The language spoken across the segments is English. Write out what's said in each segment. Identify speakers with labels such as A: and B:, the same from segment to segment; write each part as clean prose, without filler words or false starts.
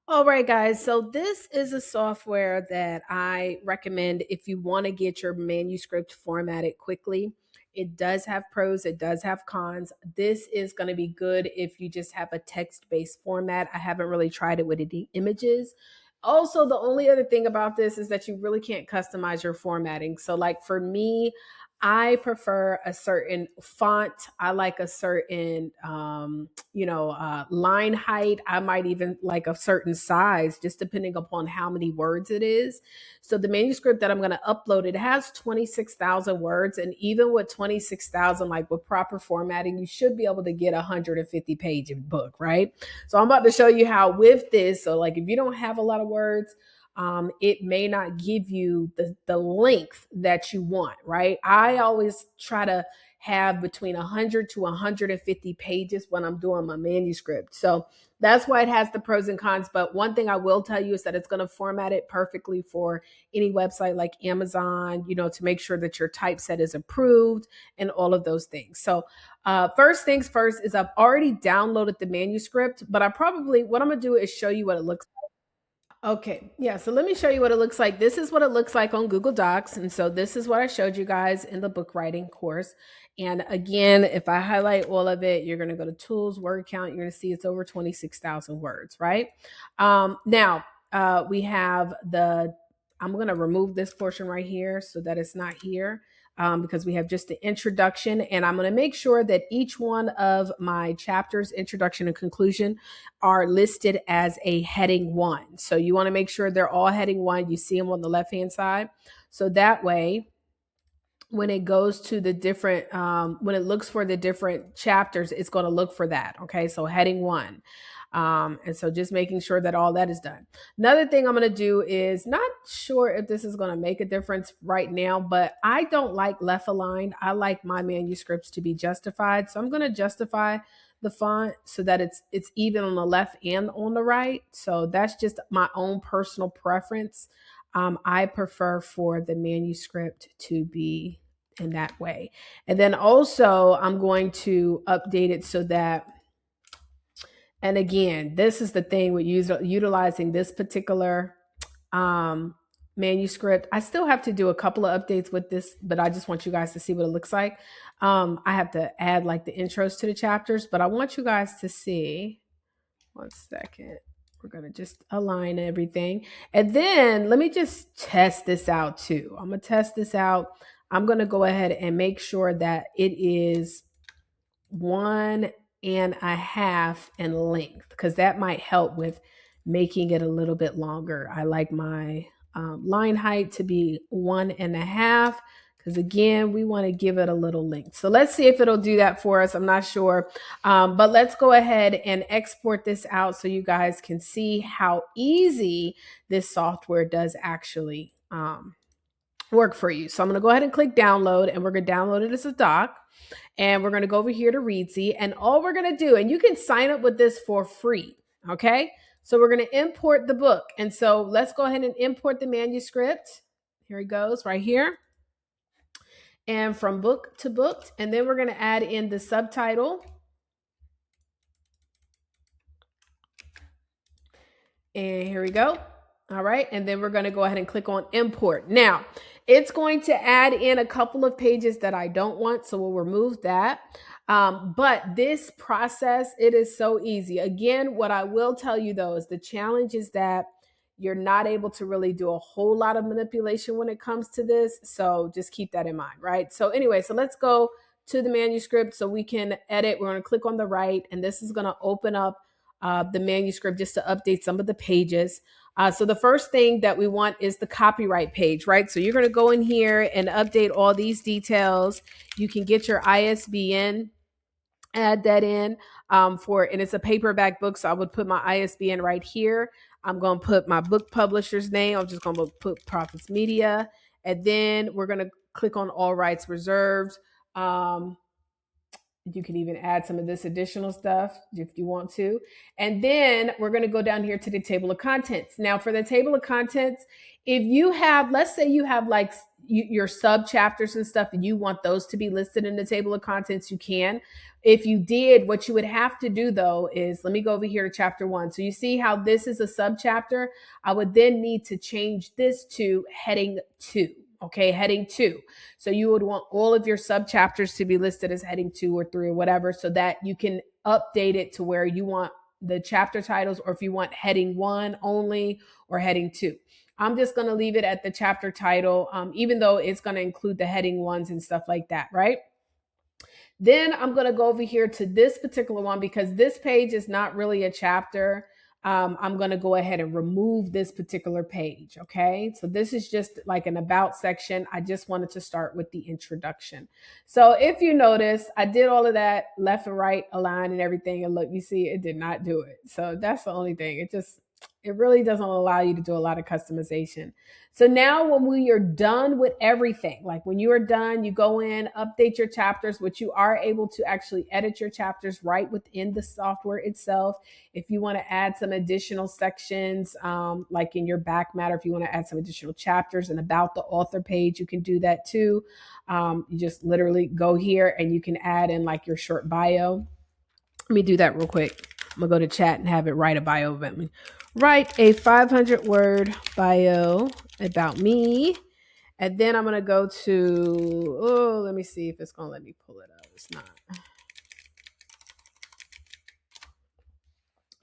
A: All right, guys. So this is a software that I recommend if you want to get your manuscript formatted quickly. It does have pros, it does have cons. This is going to be good if you just have a text-based format. I haven't really tried it with any images. Also, the only other thing about this is that you really can't customize your formatting. So like for me, I prefer a certain font. I like a certain line height. I might even like a certain size, just depending upon how many words it is. So the manuscript that I'm going to upload, it has 26,000 words. And even with 26,000, like with proper formatting, you should be able to get a 150-page book, right? So I'm about to show you how with this. So like if you don't have a lot of words, it may not give you the length that you want, right? I always try to have between 100 to 150 pages when I'm doing my manuscript. So that's why it has the pros and cons. But one thing I will tell you is that it's going to format it perfectly for any website like Amazon, to make sure that your typeset is approved and all of those things. So, first things first is I've already downloaded the manuscript, but what I'm going to do is show you what it looks. Okay, yeah, so let me show you what it looks like. This is what it looks like on Google Docs. And so this is what I showed you guys in the book writing course. And again, if I highlight all of it, you're going to go to tools, word count. You're going to see it's over 26,000 words, right? Now, we have I'm going to remove this portion right here so that it's not here. Because we have just the introduction, and I'm going to make sure that each one of my chapters, introduction and conclusion, are listed as a heading one. So you want to make sure they're all heading one. You see them on the left hand side. So that way, when it goes to the different, when it looks for the different chapters, it's going to look for that. Okay. So heading one. And so just making sure that all that is done. Another thing I'm going to do is not sure if this is going to make a difference right now, but I don't like left aligned. I like my manuscripts to be justified. So I'm going to justify the font so that it's even on the left and on the right. So that's just my own personal preference. I prefer for the manuscript to be in that way. And then also, I'm going to update it so that, and again, this is the thing with utilizing this particular um, manuscript. I still have to do a couple of updates with this, but I just want you guys to see what it looks like. I have to add like the intros to the chapters, but I want you guys to see. One second. We're going to just align everything. And then let me just test this out too. I'm going to test this out. I'm going to go ahead and make sure that it is 1.5 in length, because that might help with making it a little bit longer. I like my line height to be 1.5, because again, we want to give it a little length. So let's see if it'll do that for us. I'm not sure. But let's go ahead and export this out so you guys can see how easy this software does actually work for you. So I'm going to go ahead and click download, and we're going to download it as a doc. And we're going to go over here to Readsy, and all we're going to do, and you can sign up with this for free. Okay. So we're going to import the book. And so let's go ahead and import the manuscript. Here it goes right here. And from book to book. And then we're going to add in the subtitle. And here we go. All right. And then we're going to go ahead and click on import. Now, it's going to add in a couple of pages that I don't want, so we'll remove that. But this process, it is so easy. Again, what I will tell you though is the challenge is that you're not able to really do a whole lot of manipulation when it comes to this. So just keep that in mind, right? So anyway, so let's go to the manuscript so we can edit. We're going to click on the right, and this is going to open up the manuscript just to update some of the pages. So the first thing that we want is the copyright page, right? So you're going to go in here and update all these details. You can get your ISBN, add that in and it's a paperback book. So I would put my ISBN right here. I'm going to put my book publisher's name. I'm just going to put Prophets Media. And then we're going to click on all rights reserved. You can even add some of this additional stuff if you want to. And then we're going to go down here to the table of contents. Now for the table of contents, if you have, let's say you have like, your sub chapters and stuff, and you want those to be listed in the table of contents, you can. If you did, what you would have to do though is, let me go over here to chapter 1. So you see how this is a sub chapter. I would then need to change this to heading 2. Okay, heading 2. So you would want all of your sub chapters to be listed as heading 2 or 3 or whatever, so that you can update it to where you want the chapter titles, or if you want heading 1 only or heading 2. I'm just going to leave it at the chapter title, even though it's going to include the heading 1s and stuff like that, right? Then I'm going to go over here to this particular one because this page is not really a chapter. I'm going to go ahead and remove this particular page. Okay. So this is just like an about section. I just wanted to start with the introduction. So if you notice, I did all of that left and right align and everything. And look, you see, it did not do it. So that's the only thing. It really doesn't allow you to do a lot of customization. So now when we are done with everything, like when you are done, you go in, update your chapters, which you are able to actually edit your chapters right within the software itself. If you want to add some additional sections, like in your back matter, if you want to add some additional chapters and about the author page, you can do that too. You just literally go here and you can add in like your short bio. Let me do that real quick. I'm gonna go to chat and have it write a bio about me. Write a 500-word bio about me. And then I'm going to go to, let me see if it's going to let me pull it up. It's not.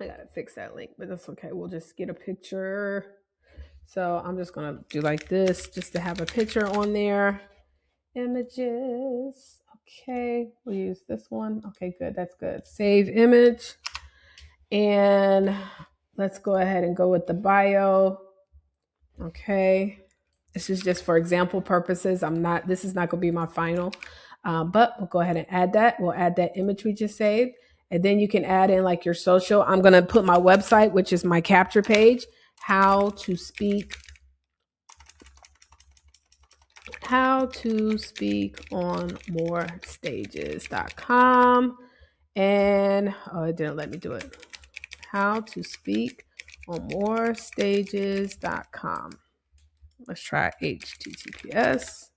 A: I got to fix that link, but that's okay. We'll just get a picture. So I'm just going to do like this just to have a picture on there. Images. Okay. We'll use this one. Okay, good. That's good. Save image. And let's go ahead and go with the bio. Okay. This is just for example purposes. This is not going to be my final, but we'll go ahead and add that. We'll add that image we just saved. And then you can add in like your social. I'm going to put my website, which is my capture page, how to speak on more stages.com. And, it didn't let me do it. How to speak on more stages.com. Let's try HTTPS.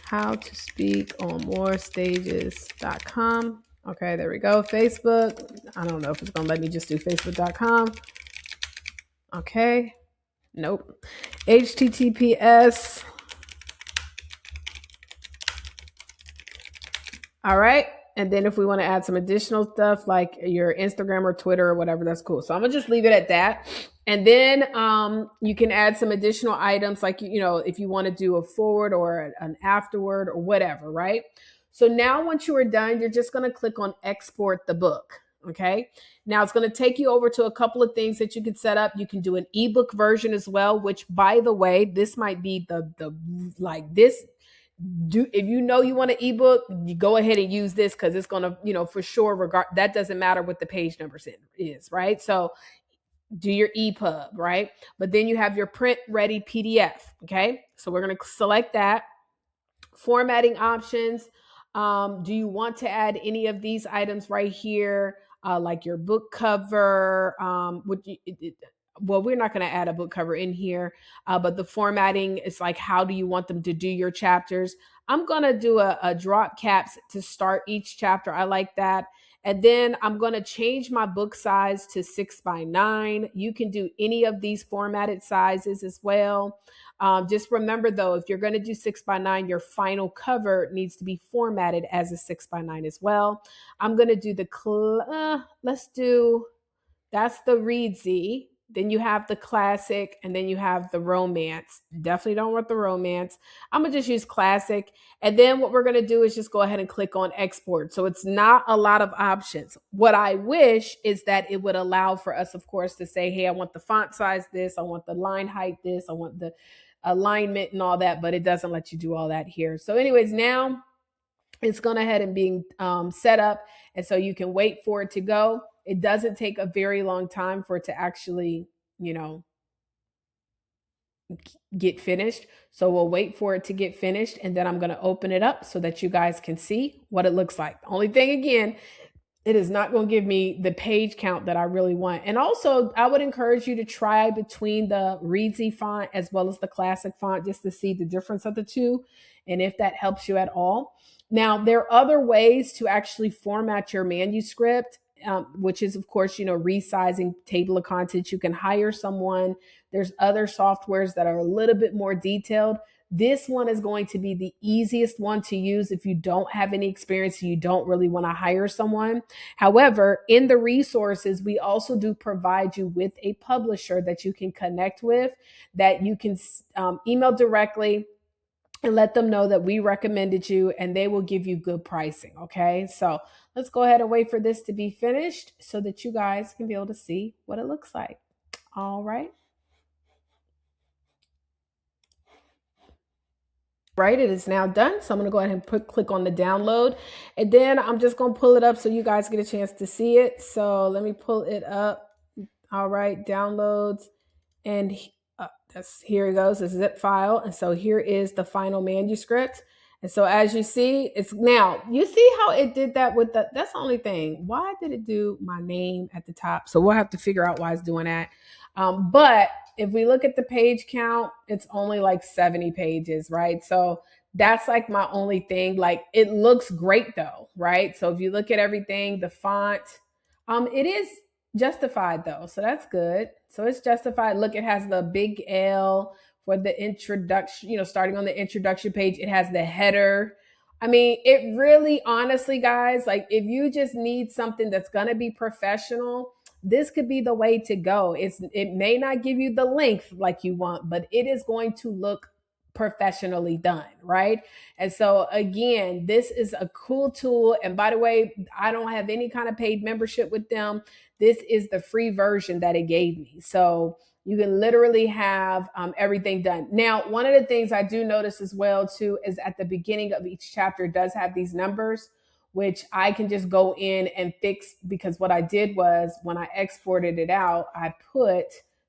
A: How to speak on more stages.com. Okay, there we go. Facebook. I don't know if it's going to let me just do facebook.com. Okay. Nope. HTTPS. All right. And then if we want to add some additional stuff like your Instagram or Twitter or whatever, that's cool. So I'm going to just leave it at that. And then you can add some additional items like, if you want to do a forward or an afterword or whatever, right? So now once you are done, you're just going to click on export the book. Okay. Now it's going to take you over to a couple of things that you can set up. You can do an ebook version as well, which by the way, this might be if you know you want an ebook, you go ahead and use this because it's going to, for sure, that doesn't matter what the page number is, right? So do your EPUB, right? But then you have your print ready PDF. Okay. So we're going to select that. Formatting options. Do you want to add any of these items right here? Like your book cover, well, we're not going to add a book cover in here, but the formatting is like, how do you want them to do your chapters? I'm going to do a drop caps to start each chapter. I like that. And then I'm going to change my book size to 6x9. You can do any of these formatted sizes as well. Just remember though, if you're going to do 6x9, your final cover needs to be formatted as a 6x9 as well. I'm going to do that's the Reedsy. Then you have the classic, and then you have the romance. Definitely don't want the romance. I'm going to just use classic. And then what we're going to do is just go ahead and click on export. So it's not a lot of options. What I wish is that it would allow for us, of course, to say, hey, I want the font size this, I want the line height this, I want the alignment and all that, but it doesn't let you do all that here. So anyways, now it's gone ahead and being set up. And so you can wait for it to go. It doesn't take a very long time for it to actually, get finished. So we'll wait for it to get finished. And then I'm going to open it up so that you guys can see what it looks like. The only thing, again, it is not going to give me the page count that I really want. And also, I would encourage you to try between the Reedsy font as well as the classic font just to see the difference of the two and if that helps you at all. Now, there are other ways to actually format your manuscript, which is, of course, resizing table of contents. You can hire someone. There's other softwares that are a little bit more detailed. This one is going to be the easiest one to use if you don't have any experience, you don't really want to hire someone. However, in the resources, we also do provide you with a publisher that you can connect with, that you can email directly and let them know that we recommended you, and they will give you good pricing. Okay, so let's go ahead and wait for this to be finished so that you guys can be able to see what it looks like. All right. Right, it is now done. So I'm going to go ahead and click on the download, and then I'm just going to pull it up so you guys get a chance to see it. So let me pull it up. All right, downloads, and here it goes, a zip file. And so here is the final manuscript. And so as you see, it's now, you see how it did that with that's the only thing. Why did it do my name at the top? So we'll have to figure out why it's doing that. But if we look at the page count, it's only like 70 pages, right? So that's like my only thing. Like, it looks great though, right? So if you look at everything, the font, it is justified though, so that's good. So it's justified. Look, it has the big L for the introduction, starting on the introduction page. It has the header. I mean, it really, honestly, guys, like, if you just need something that's going to be professional, this could be the way to go. It may not give you the length like you want, but it is going to look professionally done, right? And so again, this is a cool tool. And by the way, I don't have any kind of paid membership with them. This is the free version that it gave me. So you can literally have everything done. Now, one of the things I do notice as well too is at the beginning of each chapter does have these numbers, which I can just go in and fix, because what I did was when I exported it out,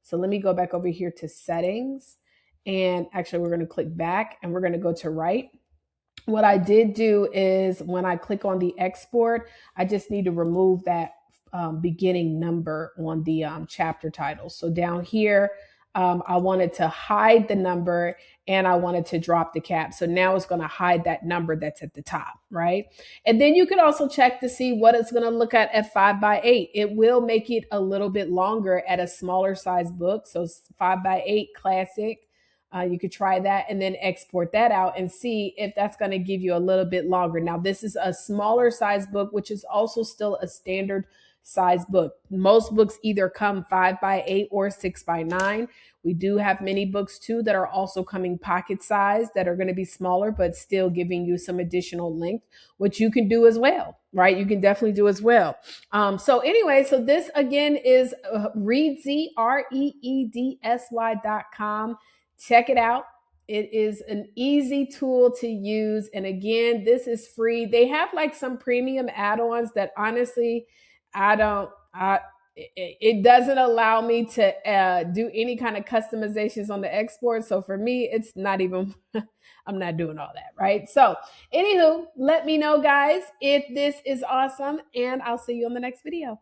A: so let me go back over here to settings. And actually, we're going to click back and we're going to go to write. What I did do is when I click on the export, I just need to remove that beginning number on the chapter title. So down here, I wanted to hide the number and I wanted to drop the cap. So now it's going to hide that number that's at the top, right? And then you can also check to see what it's going to look at 5x8. It will make it a little bit longer at a smaller size book. So 5x8 classic. You could try that and then export that out and see if that's going to give you a little bit longer. Now, this is a smaller size book, which is also still a standard size book. Most books either come 5x8 or 6x9. We do have many books too that are also coming pocket size that are going to be smaller, but still giving you some additional length, which you can do as well, right? You can definitely do as well. So anyway, so this again is Reedsy, REEDSY.com. Check it out. It is an easy tool to use. And again, this is free. They have like some premium add-ons that honestly, it doesn't allow me to do any kind of customizations on the export. So for me, it's not even, I'm not doing all that, right? So anywho, let me know, guys, if this is awesome, and I'll see you on the next video.